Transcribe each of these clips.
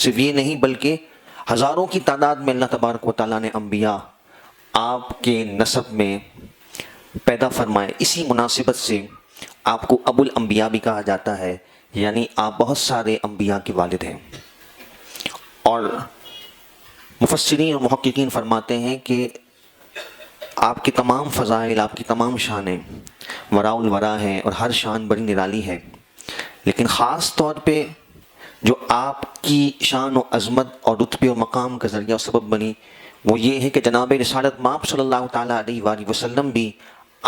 صرف یہ نہیں بلکہ ہزاروں کی تعداد میں اللہ تبارک و تعالیٰ نے انبیاء آپ کے نسب میں پیدا فرمائے. اسی مناسبت سے آپ کو ابو الانبیاء بھی کہا جاتا ہے، یعنی آپ بہت سارے انبیاء کے والد ہیں. اور مفسرین اور محققین فرماتے ہیں کہ آپ کی تمام فضائل، آپ کی تمام شانیں وراء الورا ہیں اور ہر شان بڑی نرالی ہے، لیکن خاص طور پہ جو آپ کی شان و عظمت اور رتبے و مقام کا ذریعہ و سبب بنی وہ یہ ہے کہ جناب رسالت مآب صلی اللہ تعالیٰ علیہ وآلہ وسلم بھی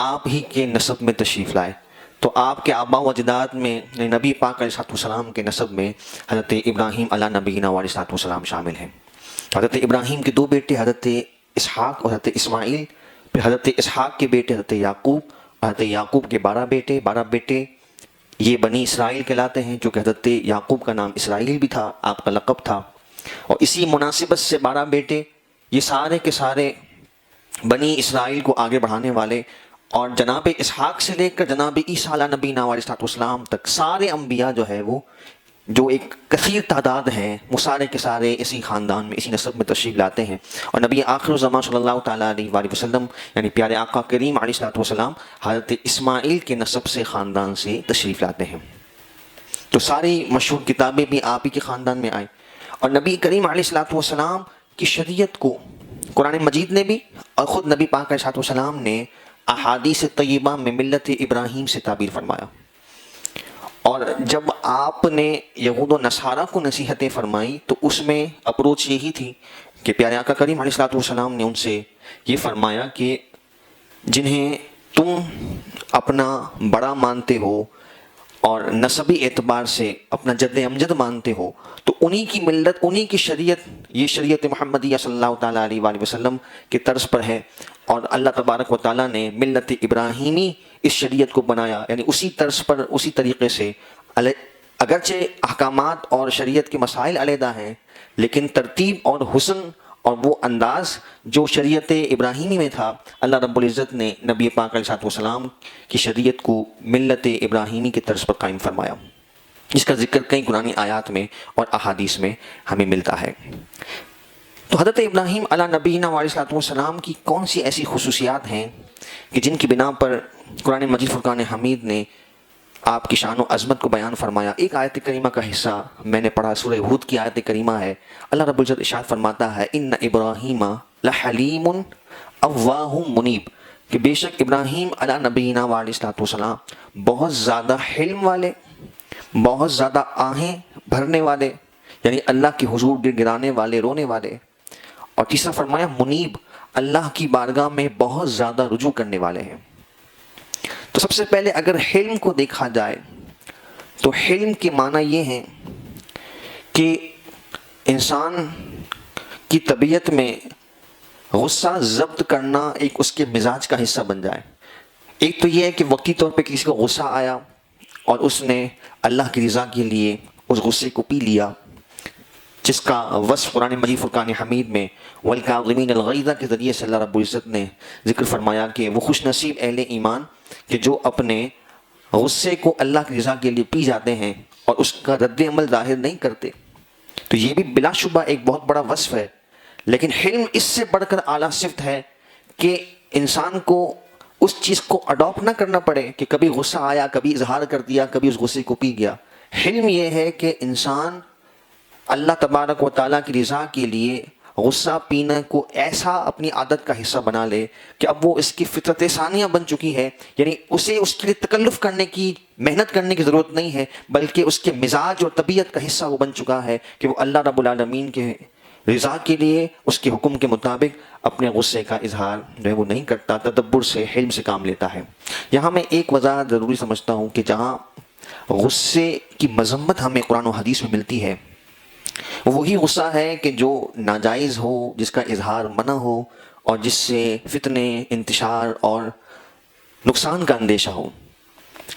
آپ ہی کے نسب میں تشریف لائے. تو آپ کے آباء و اجداد میں نبی پاک علیہ السلام کے نسب میں حضرت ابراہیم علیٰ نبینا علیہ السلام شامل ہیں. حضرت ابراہیم کے دو بیٹے حضرت اسحاق اور حضرت اسماعیل، پھر حضرت اسحاق کے بیٹے حضرت یعقوب، حضرت یعقوب کے 12 بیٹے یہ بنی اسرائیل کہلاتے ہیں، چونکہ حضرت یعقوب کا نام اسرائیل بھی تھا، آپ کا لقب تھا. اور اسی مناسبت سے 12 بیٹے یہ سارے کے سارے بنی اسرائیل کو آگے بڑھانے والے، اور جناب اسحاق سے لے کر جناب عیسیٰ علیہ نبینا علیہ السلام تک سارے انبیاء جو ہے وہ جو ایک کثیر تعداد ہیں وہ سارے کے سارے اسی خاندان میں، اسی نسب میں تشریف لاتے ہیں. اور نبی آخر الزمان صلی اللہ تعالیٰ علیہ وآلہ وسلم یعنی پیارے آقا کریم علیہ السلام حضرت اسماعیل کے نسب سے خاندان سے تشریف لاتے ہیں. تو ساری مشہور کتابیں بھی آپ ہی کے خاندان میں آئیں. اور نبی کریم علیہ السلام کی شریعت کو قرآن مجید نے بھی اور خود نبی پاک علیہ السلام نے احادیث طیبہ میں ملت ابراہیم سے تعبیر فرمایا. اور جب آپ نے یہود و نصارہ کو نصیحتیں فرمائی تو اس میں اپروچ یہی تھی کہ پیارے آقا کریم علیہ السلام نے ان سے یہ فرمایا کہ جنہیں تم اپنا بڑا مانتے ہو اور نسبی اعتبار سے اپنا جد امجد مانتے ہو تو انہی کی ملت، انہی کی شریعت، یہ شریعت محمدیہ صلی اللہ تعالیٰ علیہ وآلہ وسلم کے طرز پر ہے. اور اللہ تبارک و تعالیٰ نے ملت ابراہیمی اس شریعت کو بنایا، یعنی اسی طرز پر، اسی طریقے سے. اگرچہ احکامات اور شریعت کے مسائل علیحدہ ہیں لیکن ترتیب اور حسن اور وہ انداز جو شریعت ابراہیمی میں تھا، اللہ رب العزت نے نبی پاک علیہ السلام کی شریعت کو ملت ابراہیمی کے طرز پر قائم فرمایا، جس کا ذکر کئی قرآن آیات میں اور احادیث میں ہمیں ملتا ہے. تو حضرت ابراہیم علیہ نبینا علیہ السلام کی کون سی ایسی خصوصیات ہیں کہ جن کی بنا پر قرآن مجید فرقان حمید نے آپ کی شان و عظمت کو بیان فرمایا. ایک آیت کریمہ کا حصہ میں نے پڑھا، سورہ ہود کی آیت کریمہ ہے. اللہ رب العزت ارشاد فرماتا ہے ان ابراہیم لحلیم اواہ منیب، کہ بے شک ابراہیم علیہ نبینا علیہ السلام بہت زیادہ حلم والے، بہت زیادہ آہیں بھرنے والے، یعنی اللہ کے حضور گر گرانے والے، رونے والے. اور تیسرا فرمایا منیب، اللہ کی بارگاہ میں بہت زیادہ رجوع کرنے والے ہیں. تو سب سے پہلے اگر حلم کو دیکھا جائے تو حلم کے معنی یہ ہیں کہ انسان کی طبیعت میں غصہ ضبط کرنا ایک اس کے مزاج کا حصہ بن جائے. ایک تو یہ ہے کہ وقتی طور پہ کسی کو غصہ آیا اور اس نے اللہ کی رضا کے لیے اس غصے کو پی لیا، جس کا وصف قرآن مجید فرقان حمید میں والکاظمین الغیظ کے ذریعے سے اللہ رب العزت نے ذکر فرمایا کہ وہ خوش نصیب اہل ایمان کہ جو اپنے غصے کو اللہ کی رضا کے لیے پی جاتے ہیں اور اس کا رد عمل ظاہر نہیں کرتے. تو یہ بھی بلا شبہ ایک بہت بڑا وصف ہے. لیکن حلم اس سے بڑھ کر اعلیٰ صفت ہے کہ انسان کو اس چیز کو اڈاپٹ نہ کرنا پڑے کہ کبھی غصہ آیا، کبھی اظہار کر دیا، کبھی اس غصے کو پی گیا. حلم یہ ہے کہ انسان اللہ تبارک و تعالیٰ کی رضا کے لیے غصہ پینا کو ایسا اپنی عادت کا حصہ بنا لے کہ اب وہ اس کی فطرت ثانیہ بن چکی ہے، یعنی اسے اس کے لیے تکلف کرنے کی، محنت کرنے کی ضرورت نہیں ہے، بلکہ اس کے مزاج اور طبیعت کا حصہ وہ بن چکا ہے کہ وہ اللہ رب العالمین کے رضا کے لیے اس کے حکم کے مطابق اپنے غصے کا اظہار جو ہے وہ نہیں کرتا، تدبر سے، حلم سے کام لیتا ہے. یہاں میں ایک وضاحت ضروری سمجھتا ہوں کہ جہاں غصے کی مذمت ہمیں قرآن و حدیث میں ملتی ہے وہی غصہ ہے کہ جو ناجائز ہو، جس کا اظہار منع ہو اور جس سے فتنے، انتشار اور نقصان کا اندیشہ ہو.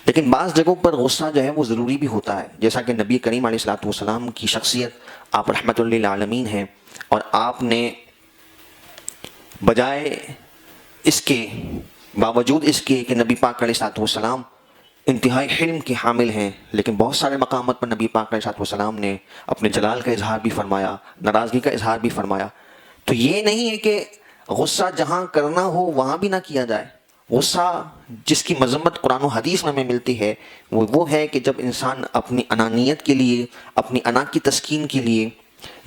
لیکن بعض جگہوں پر غصہ جو ہے وہ ضروری بھی ہوتا ہے، جیسا کہ نبی کریم علیہ السلام کی شخصیت، آپ رحمت للعالمین ہیں، اور آپ نے بجائے اس کے، باوجود اس کے کہ نبی پاک علیہ السلام انتہائی حلم کے حامل ہیں، لیکن بہت سارے مقامات پر نبی پاک علیہ السلام نے اپنے جلال کا اظہار بھی فرمایا، ناراضگی کا اظہار بھی فرمایا۔ تو یہ نہیں ہے کہ غصہ جہاں کرنا ہو وہاں بھی نہ کیا جائے۔ غصہ جس کی مذمت قرآن و حدیث میں ہمیں ملتی ہے وہ ہے کہ جب انسان اپنی انانیت کے لیے، اپنی انا کی تسکین کے لیے،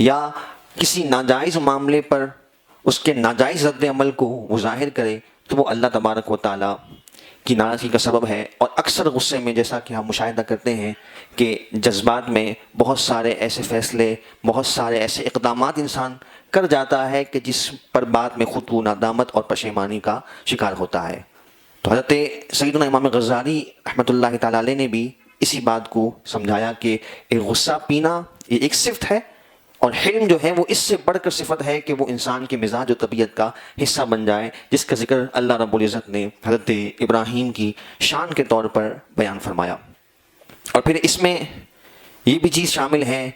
یا کسی ناجائز معاملے پر اس کے ناجائز رد عمل کو وہ ظاہر کرے تو وہ اللہ تبارک و تعالیٰ کی ناراضگی کا سبب ہے۔ اور اکثر غصے میں جیسا کہ ہم مشاہدہ کرتے ہیں کہ جذبات میں بہت سارے ایسے فیصلے، بہت سارے ایسے اقدامات انسان کر جاتا ہے کہ جس پر بعد میں خود وہ ندامت اور پشیمانی کا شکار ہوتا ہے۔ تو حضرت سیدنا امام غزالی رحمۃ اللہ تعالیٰ علیہ نے بھی اسی بات کو سمجھایا کہ ایک غصہ پینا یہ ایک صفت ہے، اور حلم جو ہے وہ اس سے بڑھ کر صفت ہے کہ وہ انسان کے مزاج و طبیعت کا حصہ بن جائے، جس کا ذکر اللہ رب العزت نے حضرت ابراہیم کی شان کے طور پر بیان فرمایا۔ اور پھر اس میں یہ بھی چیز شامل ہے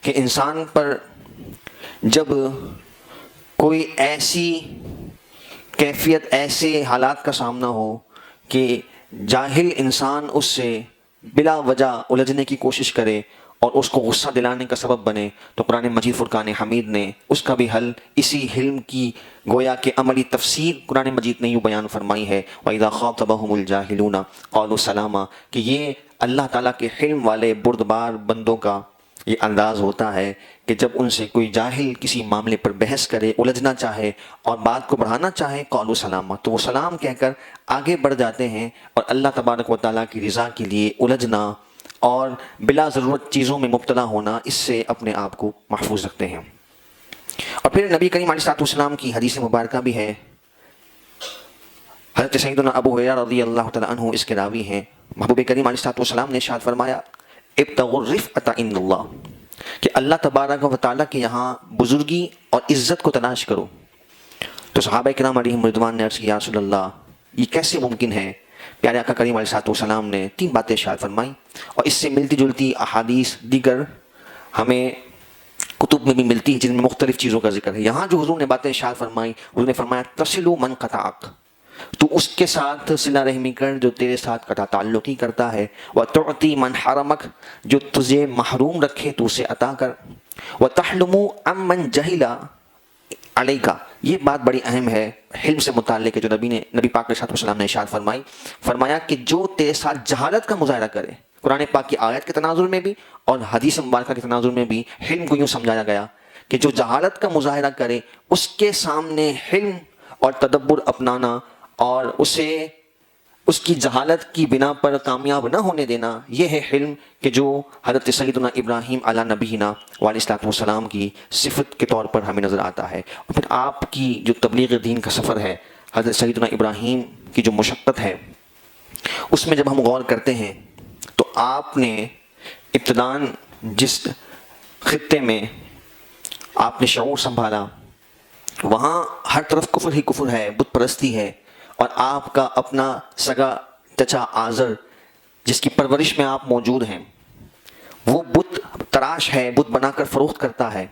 کہ انسان پر جب کوئی ایسی کیفیت، ایسے حالات کا سامنا ہو کہ جاہل انسان اس سے بلا وجہ الجھنے کی کوشش کرے اور اس کو غصہ دلانے کا سبب بنے، تو قرآن مجید فرقان حمید نے اس کا بھی حل اسی حلم کی گویا کہ عملی تفسیر قرآن مجید نے یوں بیان فرمائی ہے، وَإِذَا خَاطَبَهُمُ الْجَاهِلُونَ قَالُوا سَلَامًا، کہ یہ اللہ تعالیٰ کے حلم والے بردبار بندوں کا یہ انداز ہوتا ہے کہ جب ان سے کوئی جاہل کسی معاملے پر بحث کرے، الجھنا چاہے اور بات کو بڑھانا چاہے، قَالُوا سَلَامًا، تو وہ سلام کہہ کر آگے بڑھ جاتے ہیں، اور اللہ تبارک و تعالیٰ کی رضا کے لیے الجھنا اور بلا ضرورت چیزوں میں مبتلا ہونا، اس سے اپنے آپ کو محفوظ رکھتے ہیں۔ اور پھر نبی کریم علیہ السلام کی حدیث مبارکہ بھی ہے، حضرت سیدنا ابو ہریرہ رضی اللہ تعالیٰ عنہ اس کے راوی ہیں، محبوب کریم علیہ السلام نے ارشاد فرمایا ابتغوا الرفعۃ عند اللہ، کہ اللہ تبارک و تعالیٰ کے یہاں بزرگی اور عزت کو تلاش کرو۔ تو صحابہ کرام علیہم رضوان نے عرض کیا یا رسول اللہ یہ کیسے ممکن ہے؟ پیارے آقا کریم علیہ السلام نے 3 باتیں ارشاد فرمائیں، اور اس سے ملتی جلتی احادیث دیگر ہمیں کتب میں بھی ملتی ہے جن میں مختلف چیزوں کا ذکر ہے۔ یہاں جو حضور نے باتیں ارشاد فرمائیں، حضور نے فرمایا تصلوا من قطعک، تو اس کے ساتھ صلہ رحمی کر جو تیرے ساتھ قطع تعلقی کرتا ہے، وتعطی من حرمک، جو تجھے محروم رکھے تو اسے عطا کر، وتحلم عمن جہل علیک، یہ بات بڑی اہم ہے حلم سے متعلق ہے جو نبی پاک علیہ السلام نے ارشاد فرمایا کہ جو تیرے ساتھ جہالت کا مظاہرہ کرے، قرآن پاک کی آیت کے تناظر میں بھی اور حدیث مبارکہ کے تناظر میں بھی حلم کو یوں سمجھایا گیا کہ جو جہالت کا مظاہرہ کرے اس کے سامنے حلم اور تدبر اپنانا اور اسے اس کی جہالت کی بنا پر کامیاب نہ ہونے دینا، یہ ہے حلم کہ جو حضرت سیدنا ابراہیم علی نبینا علیہ السلام کی صفت کے طور پر ہمیں نظر آتا ہے۔ اور پھر آپ کی جو تبلیغ دین کا سفر ہے، حضرت سیدنا ابراہیم کی جو مشقت ہے، اس میں جب ہم غور کرتے ہیں تو آپ نے ابتداً جس خطے میں آپ نے شعور سنبھالا وہاں ہر طرف کفر ہی کفر ہے، بت پرستی ہے، اور آپ کا اپنا سگا چچا آزر جس کی پرورش میں آپ موجود ہیں وہ بت تراش ہے، بت بنا کر فروخت کرتا ہے،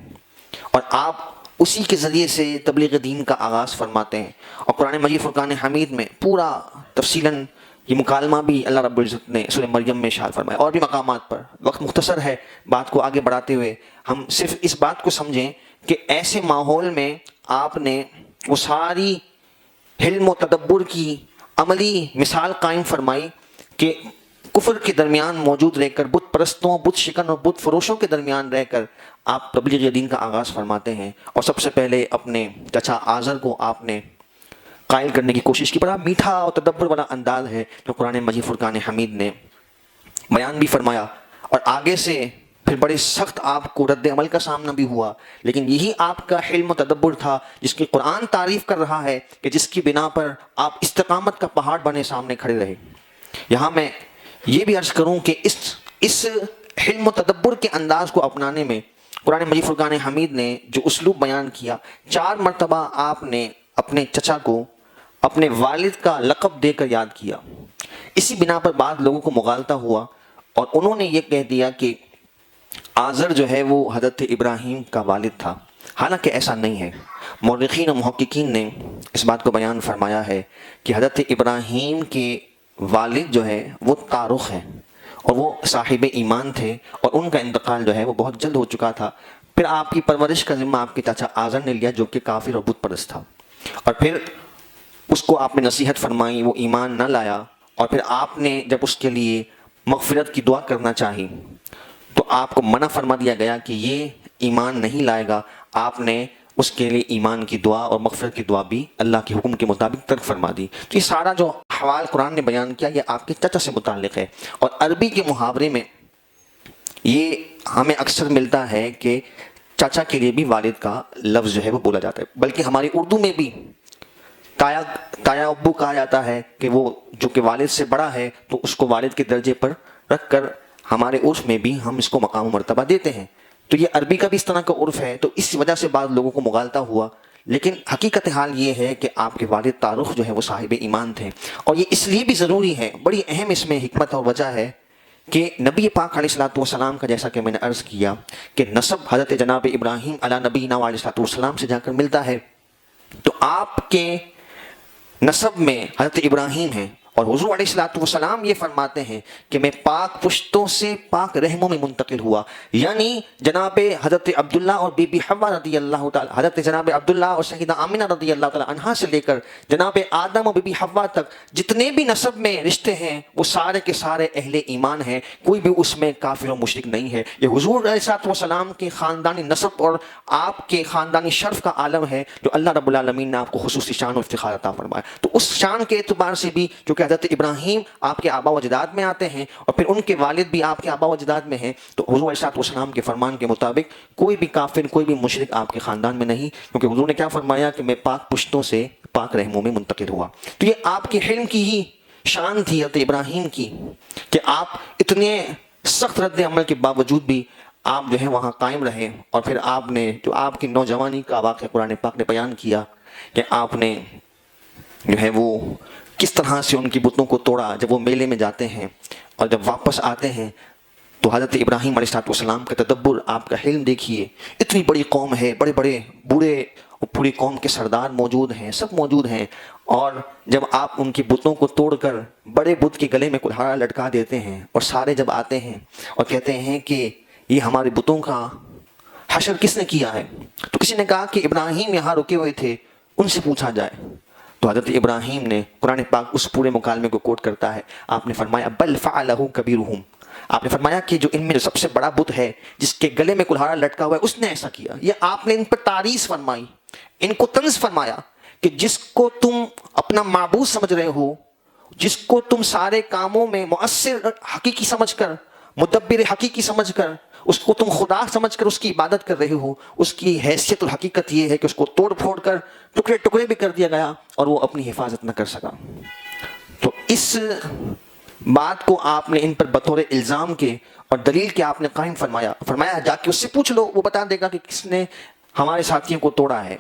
اور آپ اسی کے ذریعے سے تبلیغ دین کا آغاز فرماتے ہیں۔ اور قرآن مجید فرقان حمید میں پورا تفصیلاً یہ مکالمہ بھی اللہ رب العزت نے سورہ مریم میں ارشاد فرمایا، اور بھی مقامات پر۔ وقت مختصر ہے، بات کو آگے بڑھاتے ہوئے ہم صرف اس بات کو سمجھیں کہ ایسے ماحول میں آپ نے وہ ساری حلم و تدبر کی عملی مثال قائم فرمائی کہ کفر کے درمیان موجود رہ کر، بت پرستوں، بت شکن اور بت فروشوں کے درمیان رہ کر آپ تبلیغ دین کا آغاز فرماتے ہیں، اور سب سے پہلے اپنے چچا آزر کو آپ نے قائل کرنے کی کوشش کی۔ بڑا میٹھا اور تدبر والا انداز ہے جو قرآن مجید فرقان حمید نے بیان بھی فرمایا، اور آگے سے پھر بڑے سخت آپ کو رد عمل کا سامنا بھی ہوا، لیکن یہی آپ کا حلم و تدبر تھا جس کی قرآن تعریف کر رہا ہے کہ جس کی بنا پر آپ استقامت کا پہاڑ بنے سامنے کھڑے رہے۔ یہاں میں یہ بھی عرض کروں کہ اس حلم و تدبر کے انداز کو اپنانے میں قرآن مجید فرقان حمید نے جو اسلوب بیان کیا، 4 مرتبہ آپ نے اپنے چچا کو اپنے والد کا لقب دے کر یاد کیا۔ اسی بنا پر بعض لوگوں کو مغالطہ ہوا اور انہوں نے یہ کہہ دیا کہ آزر جو ہے وہ حضرت ابراہیم کا والد تھا، حالانکہ ایسا نہیں ہے۔ مورخین و محققین نے اس بات کو بیان فرمایا ہے کہ حضرت ابراہیم کے والد جو ہے وہ تارخ ہے اور وہ صاحب ایمان تھے اور ان کا انتقال جو ہے وہ بہت جلد ہو چکا تھا. پھر آپ کی پرورش کا ذمہ آپ کے چاچا آذر نے لیا جو کہ کافر اور بت پرست تھا, اور پھر اس کو آپ نے نصیحت فرمائی, وہ ایمان نہ لایا, اور پھر آپ نے جب اس کے لیے مغفرت کی دعا کرنا چاہی تو آپ کو منع فرما دیا گیا کہ یہ ایمان نہیں لائے گا. آپ نے اس کے لیے ایمان کی دعا اور مغفرت کی دعا بھی اللہ کے حکم کے مطابق ترک فرما دی. تو یہ سارا جو حوال قرآن نے بیان کیا یہ آپ کے چچا سے متعلق ہے. اور عربی کے محاورے میں یہ ہمیں اکثر ملتا ہے کہ چاچا کے لیے بھی والد کا لفظ جو ہے وہ بولا جاتا ہے, بلکہ ہماری اردو میں بھی تایا ابو کہا جاتا ہے کہ وہ جو کہ والد سے بڑا ہے تو اس کو والد کے درجے پر رکھ کر ہمارے عرف میں بھی ہم اس کو مقام و مرتبہ دیتے ہیں. تو یہ عربی کا بھی اس طرح کا عرف ہے, تو اس وجہ سے بعض لوگوں کو مغالطہ ہوا. لیکن حقیقت حال یہ ہے کہ آپ کے والد تارخ جو ہے وہ صاحب ایمان تھے, اور یہ اس لیے بھی ضروری ہے, بڑی اہم اس میں حکمت اور وجہ ہے کہ نبی پاک علیہ الصلوۃ والسلام کا, جیسا کہ میں نے عرض کیا کہ نسب حضرت جناب ابراہیم علی نبینا علیہ الصلوۃ والسلام سے جا کر ملتا ہے. تو آپ کے نسب میں حضرت ابراہیم ہیں, اور حضور علیہ الصلوۃ والسلام یہ فرماتے ہیں کہ میں پاک پشتوں سے پاک رحموں میں منتقل ہوا. یعنی جناب حضرت عبداللہ اور بی بی حوا رضی اللہ تعالی, حضرت جناب عبداللہ اور سیدہ آمنہ رضی اللہ تعالی عنہا سے لے کر جناب آدم اور بی بی حوا تک جتنے بھی نسب میں رشتے ہیں وہ سارے کے سارے اہل ایمان ہیں, کوئی بھی اس میں کافر و مشرک نہیں ہے. یہ حضور علیہ الصلوۃ والسلام کے خاندانی نسب اور آپ کے خاندانی شرف کا عالم ہے جو اللہ رب العالمین نے آپ کو خصوصی شان و افتخار عطا فرمایا. تو اس شان کے اعتبار سے بھی جو کہ حضرت ابراہیم آپ کے آبا و اجداد میں آتے ہیں اور پھر ان کے والد بھی آپ کے آبا و اجداد میں ہیں, تو حضور علیہ الصلوۃ والسلام کے فرمان کے مطابق کوئی بھی کافر, کوئی بھی مشرک آپ کے خاندان میں نہیں, کیونکہ حضور نے کیا فرمایا کہ میں پاک پشتوں سے پاک رحموں میں منتقل ہوا. تو یہ آپ کے حلم کی ہی شان تھی حضرت ابراہیم کی کہ آپ اتنے سخت رد عمل کے باوجود بھی آپ جو ہے وہاں قائم رہے. اور پھر آپ نے جو آپ کی نوجوانی کا واقعہ قرآن پاک نے بیان کیا کہ آپ نے جو ہے وہ کس طرح سے ان کی بتوں کو توڑا جب وہ میلے میں جاتے ہیں, اور جب واپس آتے ہیں تو حضرت ابراہیم علیہ الصلوۃ والسلام کا تدبر, آپ کا حلم دیکھیے. اتنی بڑی قوم ہے, بڑے بڑے بوڑھے, پوری قوم کے سردار موجود ہیں, سب موجود ہیں, اور جب آپ ان کی بتوں کو توڑ کر بڑے بت کے گلے میں کلہاڑا لٹکا دیتے ہیں اور سارے جب آتے ہیں اور کہتے ہیں کہ یہ ہمارے بتوں کا حشر کس نے کیا ہے, تو کسی نے کہا کہ ابراہیم یہاں رکے ہوئے تھے, ان سے پوچھا جائے. تو حضرت ابراہیم نے قرآن پاک اس پورے مکالمے کو کوٹ کرتا ہے, آپ نے فرمایا بل فعلہ کبیرہم, آپ نے فرمایا کہ جو ان میں جو سب سے بڑا بت ہے جس کے گلے میں کلہاڑا لٹکا ہوا ہے اس نے ایسا کیا. یہ آپ نے ان پر تعریض فرمائی, ان کو طنز فرمایا کہ جس کو تم اپنا معبود سمجھ رہے ہو, جس کو تم سارے کاموں میں مؤثر حقیقی سمجھ کر, مدبر حقیقی سمجھ کر, اس کو تم خدا سمجھ کر اس کی عبادت کر رہے ہو, اس کی حیثیت اور حقیقت یہ ہے کہ اس کو توڑ پھوڑ کر ٹکڑے ٹکڑے بھی کر دیا گیا اور وہ اپنی حفاظت نہ کر سکا. تو اس بات کو آپ نے ان پر بطور الزام کے اور دلیل کے آپ نے قائم فرمایا جا کے اس سے پوچھ لو, وہ بتا دے گا کہ کس نے ہمارے ساتھیوں کو توڑا ہے.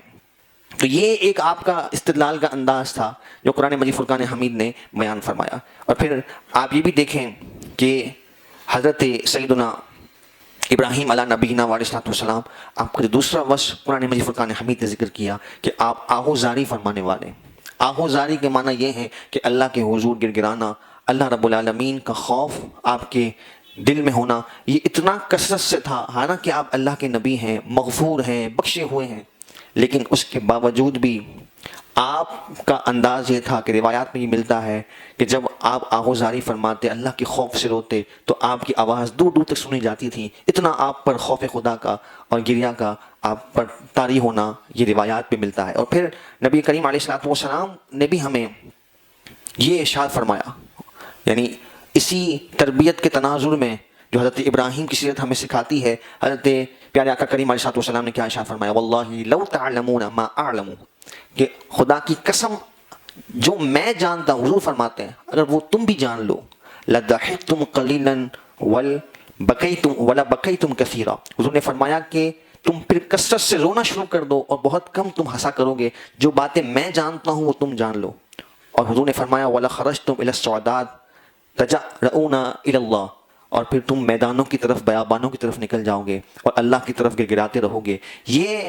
تو یہ ایک آپ کا استدلال کا انداز تھا جو قرآن مجید فرقان حمید نے بیان فرمایا. اور پھر آپ یہ بھی دیکھیں کہ حضرت سیدنا ابراہیم علی نبینا علیہ الصلوۃ والسلام, آپ کا جو دوسرا وصف قرآن مجید فرقان حمید نے ذکر کیا کہ آپ آہوزاری فرمانے والے. آہوزاری کے معنی یہ ہے کہ اللہ کے حضور گر گرانا, اللہ رب العالمین کا خوف آپ کے دل میں ہونا. یہ اتنا کثرت سے تھا, حالانکہ آپ اللہ کے نبی ہیں, مغفور ہیں, بخشے ہوئے ہیں, لیکن اس کے باوجود بھی آپ کا انداز یہ تھا کہ روایات میں یہ ملتا ہے کہ جب آپ آہوزاری فرماتے, اللہ کے خوف سے روتے, تو آپ کی آواز دور دور تک سنی جاتی تھی. اتنا آپ پر خوف خدا کا اور گریہ کا آپ پر طاری ہونا یہ روایات میں ملتا ہے. اور پھر نبی کریم علیہ الصلوۃ والسلام نے بھی ہمیں یہ ارشاد فرمایا, یعنی اسی تربیت کے تناظر میں جو حضرت ابراہیم کی سیرت ہمیں سکھاتی ہے, حضرت پیارے آقا کریم علیہ الصلوۃ والسلام نے کیا ارشاد فرمایا, واللہ لو تعلمون ما اعلم, کہ خدا کی قسم جو میں جانتا ہوں, حضور فرماتے ہیں اگر وہ تم بھی جان لو, لضحکتم قلیلا ولا بکیتم کثیرا, حضور نے فرمایا کہ تم پھر کثرت سے رونا شروع کر دو اور بہت کم تم ہنسا کرو گے. جو باتیں میں جانتا ہوں وہ تم جان لو. اور حضور نے فرمایا ولا خرجتم الی الصعداد تجأرؤون الی اللہ, اور پھر تم میدانوں کی طرف, بیابانوں کی طرف نکل جاؤ گے اور اللہ کی طرف گر گراتے رہو گے. یہ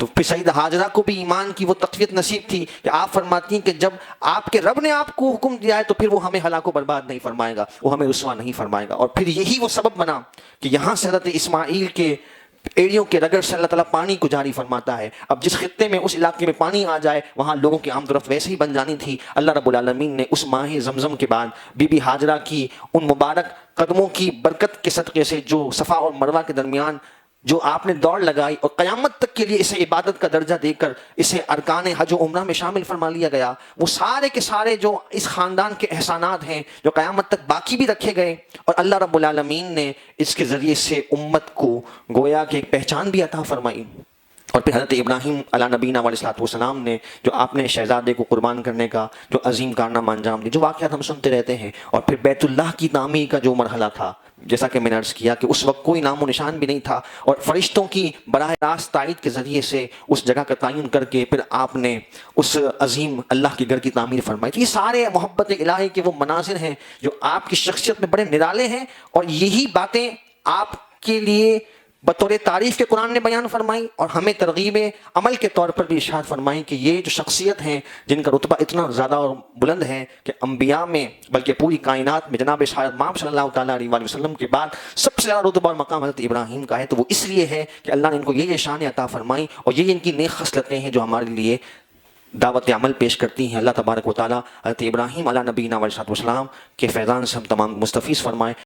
تو پھر سیدہ حاجرہ کو بھی ایمان کی وہ تقویت نصیب تھی کہ آپ فرماتی ہیں کہ جب آپ کے رب نے آپ کو حکم دیا ہے تو پھر وہ ہمیں ہلاک و برباد نہیں فرمائے گا، وہ ہمیں رسوا نہیں فرمائے گا۔ اور پھر یہی وہ سبب بنا کہ یہاں سے حضرت اسماعیل کے ایڑیوں کے رگڑ سے اللہ تعالیٰ پانی کو جاری فرماتا ہے۔ اب جس خطے میں اس علاقے میں پانی آ جائے وہاں لوگوں کی آمد و رفت ویسے ہی بن جانی تھی۔ اللہ رب العالمین نے اس ماہ زمزم کے بعد بی بی حاجرہ کی ان مبارک قدموں کی برکت کے صدقے سے جو صفا اور مروہ کے درمیان جو آپ نے دوڑ لگائی اور قیامت تک کے لیے اسے عبادت کا درجہ دے کر اسے ارکان حج و عمرہ میں شامل فرما لیا گیا، وہ سارے کے سارے جو اس خاندان کے احسانات ہیں جو قیامت تک باقی بھی رکھے گئے، اور اللہ رب العالمین نے اس کے ذریعے سے امت کو گویا کہ ایک پہچان بھی عطا فرمائی۔ اور پھر حضرت ابراہیم علیہ نبینا علیہ السلام نے جو آپ نے شہزادے کو قربان کرنے کا جو عظیم کارنامہ انجام دیا، جو واقعات ہم سنتے رہتے ہیں، اور پھر بیت اللہ کی تعمیر کا جو مرحلہ تھا، جیسا کہ میں نے عرض کیا کہ اس وقت کوئی نام و نشان بھی نہیں تھا، اور فرشتوں کی براہ راست تائید کے ذریعے سے اس جگہ کا تعین کر کے پھر آپ نے اس عظیم اللہ کے گھر کی تعمیر فرمائی۔ تو یہ سارے محبت الہی کے وہ مناظر ہیں جو آپ کی شخصیت میں بڑے نرالے ہیں، اور یہی باتیں آپ کے لیے بطور تعریف کے قرآن نے بیان فرمائی، اور ہمیں ترغیب عمل کے طور پر بھی ارشاد فرمائی کہ یہ جو شخصیت ہیں جن کا رتبہ اتنا زیادہ اور بلند ہے کہ انبیاء میں بلکہ پوری کائنات میں جناب شاید مام صلی اللہ تعالیٰ علیہ وآلہ وسلم کے بعد سب سے زیادہ رتبہ اور مقام حضرت ابراہیم کا ہے، تو وہ اس لیے ہے کہ اللہ نے ان کو یہ شان عطا فرمائی، اور یہ ان کی نیک خصلتیں ہیں جو ہمارے لیے دعوت عمل پیش کرتی ہیں۔ اللہ تبارک و تعالیٰ حضرت ابراہیم علیہ نبینا علیہ السلام کے فیضان سے ہم تمام مستفیض فرمائے۔